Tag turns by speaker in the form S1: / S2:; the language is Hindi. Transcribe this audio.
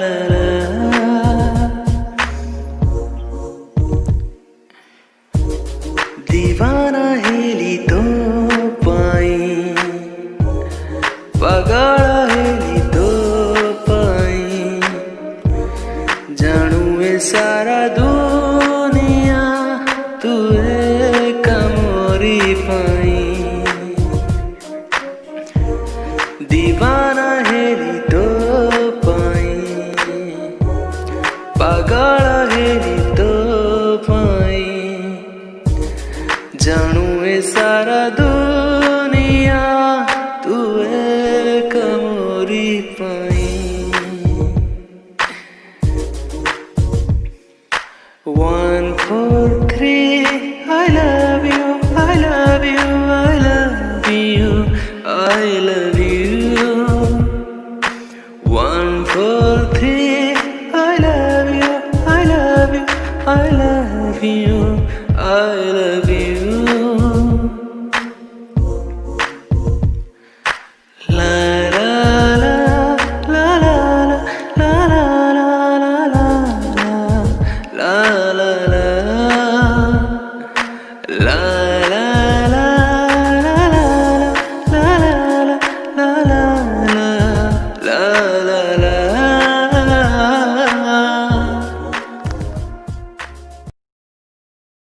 S1: ला ला। दीवाना हेली तो पाई, पगाड़ा हेली तो पाई, जानू ए सारा दुनिया तू एक मोरी पाई। दीवाना हेली तो पाई, पगाड़ा हेली तो पाई, जानू ए सारा दुनिया तू एक मोरी पाई। 1 4 3 I love you, I love you, I love you, I love you। 1 4 3 I love you, I love you, I love you, I love you।